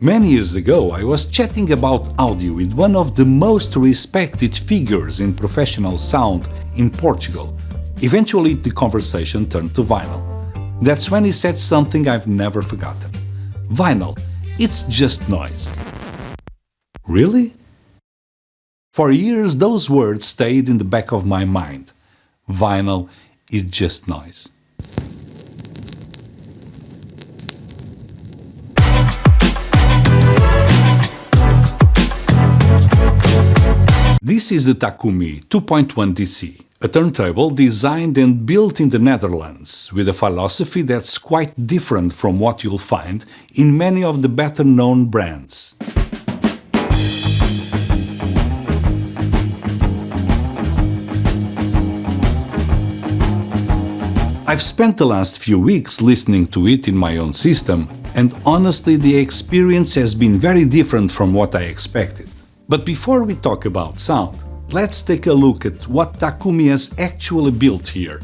Many years ago, I was chatting about audio with one of the most respected figures in professional sound in Portugal. Eventually, the conversation turned to vinyl. That's when he said something I've never forgotten. Vinyl, it's just noise. Really? For years, those words stayed in the back of my mind. Vinyl is just noise. This is the Takumi 2.1 DC, a turntable designed and built in the Netherlands, with a philosophy that's quite different from what you'll find in many of the better-known brands. I've spent the last few weeks listening to it in my own system, and honestly the experience has been very different from what I expected. But before we talk about sound, let's take a look at what Takumi has actually built here.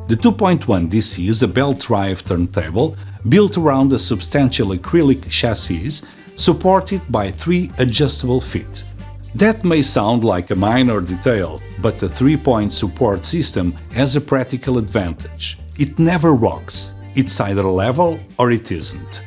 The 2.1 DC is a belt-drive turntable built around a substantial acrylic chassis supported by 3 adjustable feet. That may sound like a minor detail, but the 3-point support system has a practical advantage. It never rocks. It's either level or it isn't.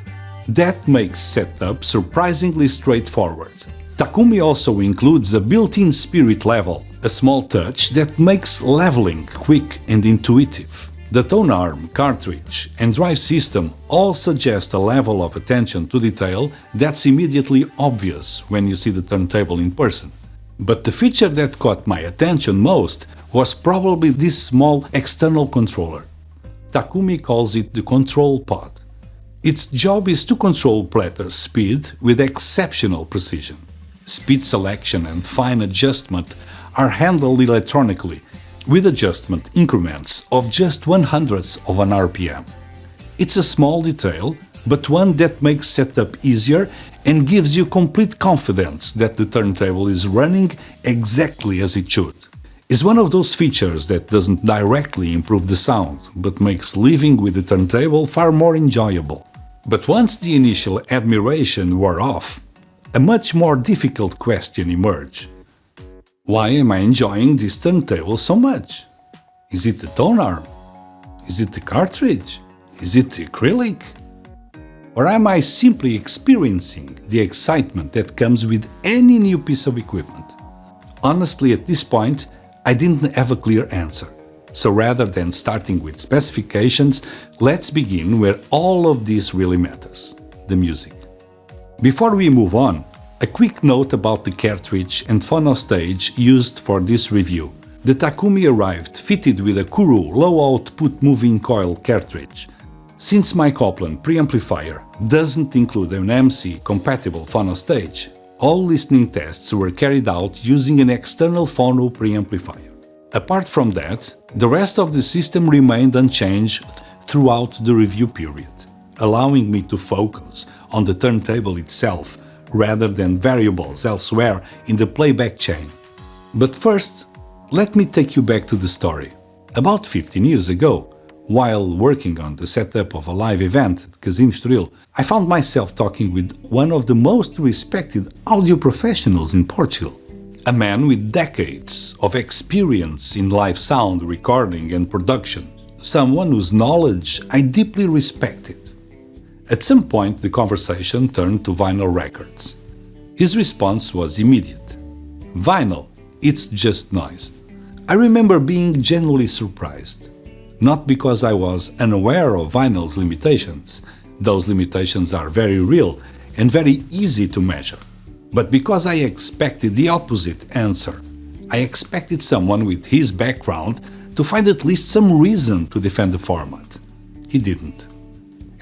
That makes setup surprisingly straightforward. Takumi also includes a built-in spirit level, a small touch that makes leveling quick and intuitive. The tone arm, cartridge, and drive system all suggest a level of attention to detail that's immediately obvious when you see the turntable in person. But the feature that caught my attention most was probably this small external controller. Takumi calls it the control pod. Its job is to control platter speed with exceptional precision. Speed selection and fine adjustment are handled electronically, with adjustment increments of just 1/100th of an RPM. It's a small detail, but one that makes setup easier and gives you complete confidence that the turntable is running exactly as it should. It's one of those features that doesn't directly improve the sound, but makes living with the turntable far more enjoyable. But once the initial admiration wore off, a much more difficult question emerged. Why am I enjoying this turntable so much? Is it the tone arm? Is it the cartridge? Is it the acrylic? Or am I simply experiencing the excitement that comes with any new piece of equipment? Honestly, at this point, I didn't have a clear answer. So rather than starting with specifications, let's begin where all of this really matters: the music. Before we move on, a quick note about the cartridge and Phono stage used for this review. The Takumi arrived fitted with a Kuro low-output moving-coil cartridge. Since my Copland Preamplifier doesn't include an MC-compatible Phono stage, all listening tests were carried out using an external Phono preamplifier. Apart from that, the rest of the system remained unchanged throughout the review period, allowing me to focus on the turntable itself rather than variables elsewhere in the playback chain. But first, let me take you back to the story. About 15 years ago, while working on the setup of a live event at Estoril, I found myself talking with one of the most respected audio professionals in Portugal. A man with decades of experience in live sound recording and production. Someone whose knowledge I deeply respected. At some point, the conversation turned to vinyl records. His response was immediate. Vinyl, it's just noise. I remember being genuinely surprised. Not because I was unaware of vinyl's limitations. Those limitations are very real and very easy to measure. But because I expected the opposite answer. I expected someone with his background to find at least some reason to defend the format. He didn't.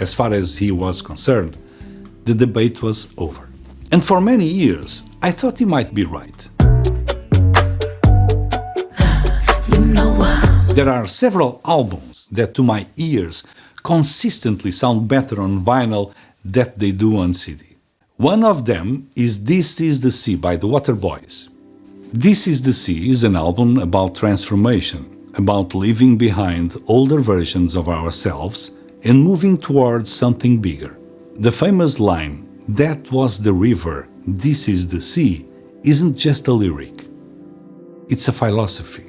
As far as he was concerned, the debate was over. And for many years, I thought he might be right. There are several albums that, to my ears, consistently sound better on vinyl than they do on CD. One of them is This Is the Sea by the Waterboys. This Is the Sea is an album about transformation, about leaving behind older versions of ourselves and moving towards something bigger. The famous line, "That was the river, this is the sea" isn't just a lyric. It's a philosophy,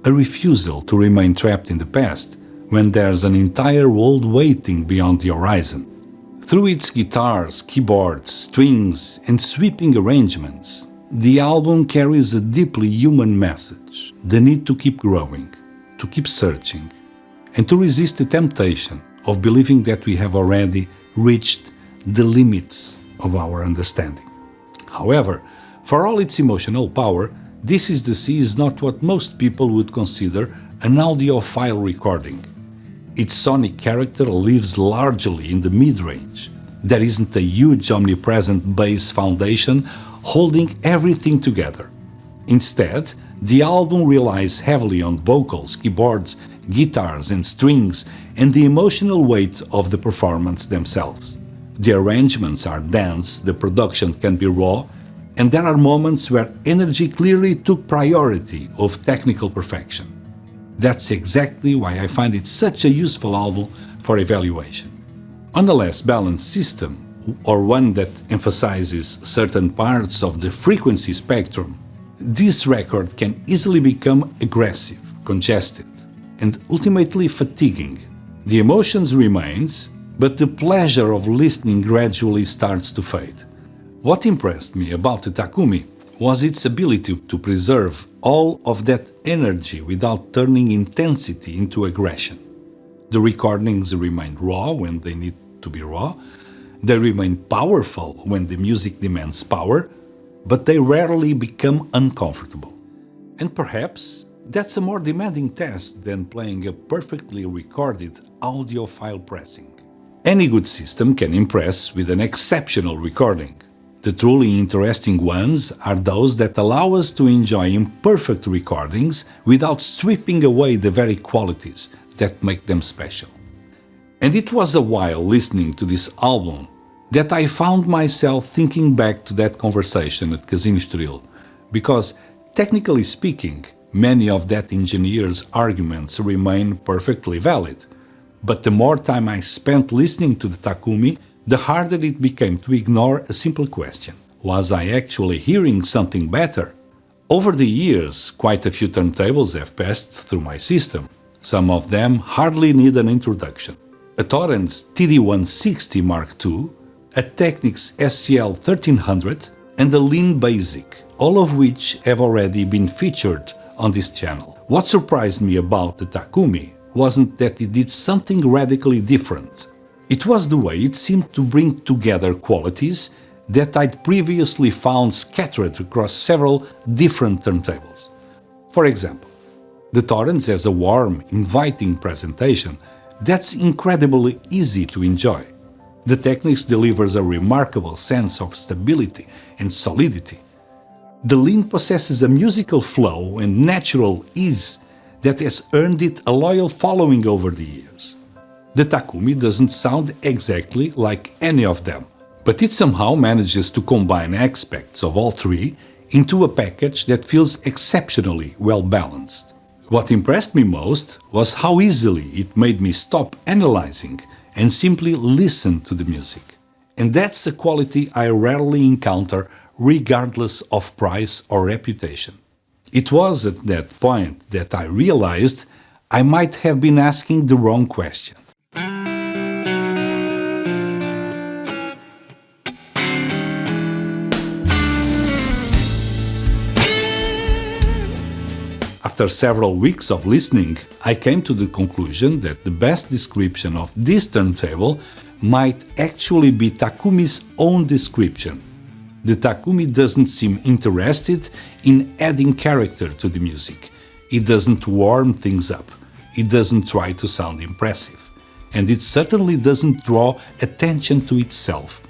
a refusal to remain trapped in the past when there's an entire world waiting beyond the horizon. Through its guitars, keyboards, strings, and sweeping arrangements, the album carries a deeply human message: the need to keep growing, to keep searching, and to resist the temptation of believing that we have already reached the limits of our understanding. However, for all its emotional power, This Is the Sea is not what most people would consider an audiophile recording. Its sonic character lives largely in the mid-range. There isn't a huge omnipresent bass foundation holding everything together. Instead, the album relies heavily on vocals, keyboards, guitars and strings, and the emotional weight of the performance themselves. The arrangements are dense, the production can be raw, and there are moments where energy clearly took priority of technical perfection. That's exactly why I find it such a useful album for evaluation. On a less balanced system, or one that emphasizes certain parts of the frequency spectrum, this record can easily become aggressive, congested, and ultimately fatiguing. The emotions remains, but the pleasure of listening gradually starts to fade. What impressed me about the Takumi was its ability to preserve all of that energy without turning intensity into aggression. The recordings remain raw when they need to be raw, they remain powerful when the music demands power, but they rarely become uncomfortable. And perhaps that's a more demanding task than playing a perfectly recorded audiophile pressing. Any good system can impress with an exceptional recording. The truly interesting ones are those that allow us to enjoy imperfect recordings without stripping away the very qualities that make them special. And it was a while listening to this album that I found myself thinking back to that conversation at Casino Estoril, because, technically speaking, many of that engineer's arguments remain perfectly valid. But the more time I spent listening to the Takumi, the harder it became to ignore a simple question: was I actually hearing something better? Over the years, quite a few turntables have passed through my system. Some of them hardly need an introduction. A Torrent's TD-160 Mark II, a Technics SCL 1300, and a Lean Basic, all of which have already been featured on this channel. What surprised me about the Takumi wasn't that it did something radically different. It was the way it seemed to bring together qualities that I'd previously found scattered across several different turntables. For example, the Torrents has a warm, inviting presentation that's incredibly easy to enjoy. The Technics delivers a remarkable sense of stability and solidity. The Lean possesses a musical flow and natural ease that has earned it a loyal following over the years. The Takumi doesn't sound exactly like any of them, but it somehow manages to combine aspects of all three into a package that feels exceptionally well balanced. What impressed me most was how easily it made me stop analyzing and simply listen to the music. And that's a quality I rarely encounter regardless of price or reputation. It was at that point that I realized I might have been asking the wrong question. After several weeks of listening, I came to the conclusion that the best description of this turntable might actually be Takumi's own description. The Takumi doesn't seem interested in adding character to the music. It doesn't warm things up. It doesn't try to sound impressive. And it certainly doesn't draw attention to itself.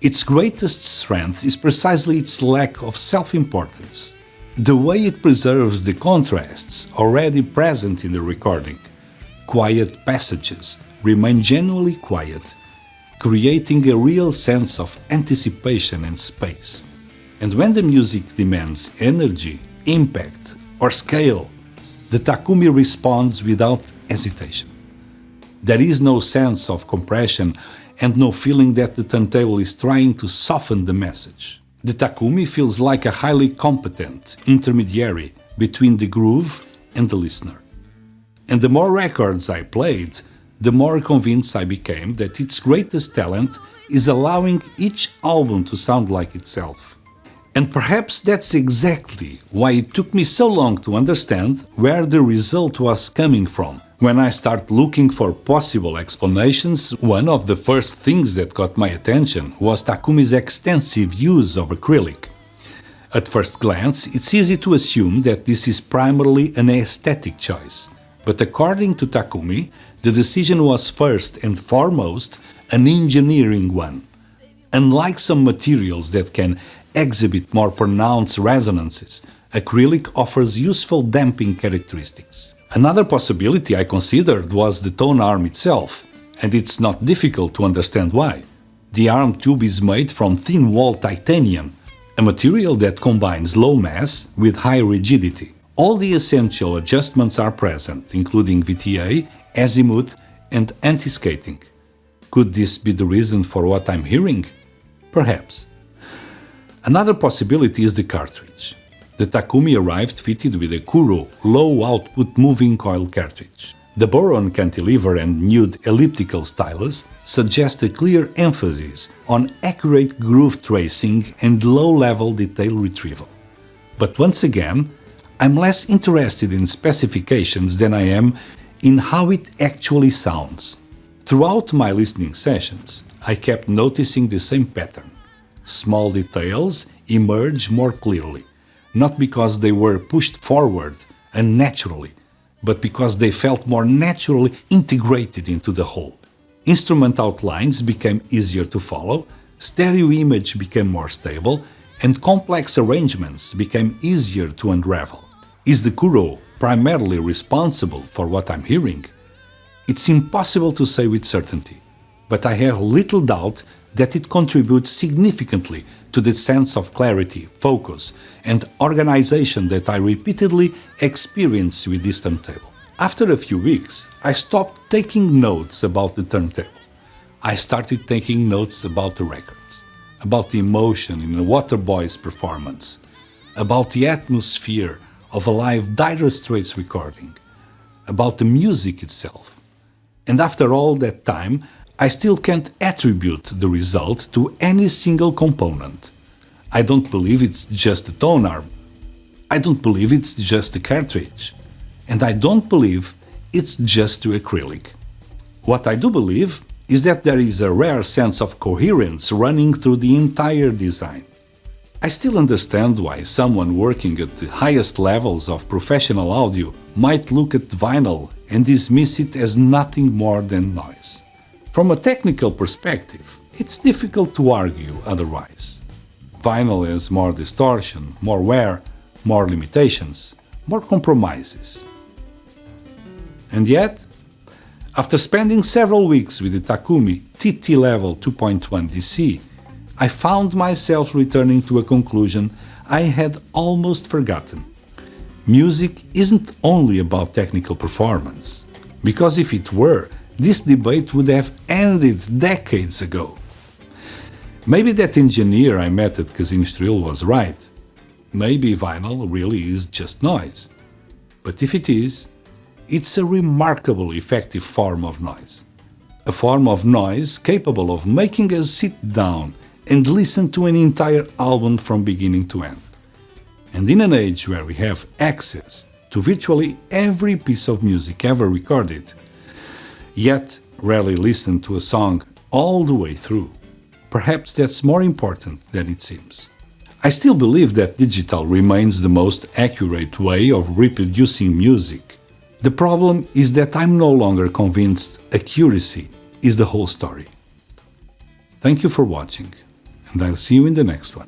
Its greatest strength is precisely its lack of self-importance. The way it preserves the contrasts already present in the recording. Quiet passages remain genuinely quiet, creating a real sense of anticipation and space. And when the music demands energy, impact, or scale, the Takumi responds without hesitation. There is no sense of compression and no feeling that the turntable is trying to soften the message. The Takumi feels like a highly competent intermediary between the groove and the listener. And the more records I played, the more convinced I became that its greatest talent is allowing each album to sound like itself. And perhaps that's exactly why it took me so long to understand where the result was coming from. When I started looking for possible explanations, one of the first things that caught my attention was Takumi's extensive use of acrylic. At first glance, it's easy to assume that this is primarily an aesthetic choice, but according to Takumi, the decision was first and foremost an engineering one. Unlike some materials that can exhibit more pronounced resonances, acrylic offers useful damping characteristics. Another possibility I considered was the tone arm itself, and it's not difficult to understand why. The arm tube is made from thin-wall titanium, a material that combines low mass with high rigidity. All the essential adjustments are present, including VTA, azimuth, and anti-skating. Could this be the reason for what I'm hearing? Perhaps. Another possibility is the cartridge. The Takumi arrived fitted with a Kuro low-output moving-coil cartridge. The boron cantilever and nude elliptical stylus suggest a clear emphasis on accurate groove tracing and low-level detail retrieval. But once again, I'm less interested in specifications than I am in how it actually sounds. Throughout my listening sessions, I kept noticing the same pattern. Small details emerge more clearly, not because they were pushed forward unnaturally, but because they felt more naturally integrated into the whole. Instrument outlines became easier to follow, stereo image became more stable, and complex arrangements became easier to unravel. Is the Kuro primarily responsible for what I'm hearing? It's impossible to say with certainty, but I have little doubt that it contributes significantly to the sense of clarity, focus, and organization that I repeatedly experience with this turntable. After a few weeks, I stopped taking notes about the turntable. I started taking notes about the records, about the emotion in a Waterboys performance, about the atmosphere of a live Dire Straits recording, about the music itself. And after all that time, I still can't attribute the result to any single component. I don't believe it's just the tone arm. I don't believe it's just the cartridge. And I don't believe it's just the acrylic. What I do believe is that there is a rare sense of coherence running through the entire design. I still understand why someone working at the highest levels of professional audio might look at vinyl and dismiss it as nothing more than noise. From a technical perspective, it's difficult to argue otherwise. Vinyl has more distortion, more wear, more limitations, more compromises. And yet, after spending several weeks with the Takumi TT Level 2.1 DC, I found myself returning to a conclusion I had almost forgotten. Music isn't only about technical performance, because if it were, this debate would have ended decades ago. Maybe that engineer I met at Estoril was right. Maybe vinyl really is just noise. But if it is, it's a remarkably effective form of noise. A form of noise capable of making us sit down and listen to an entire album from beginning to end. And in an age where we have access to virtually every piece of music ever recorded, yet rarely listen to a song all the way through, perhaps that's more important than it seems. I still believe that digital remains the most accurate way of reproducing music. The problem is that I'm no longer convinced accuracy is the whole story. Thank you for watching, and I'll see you in the next one.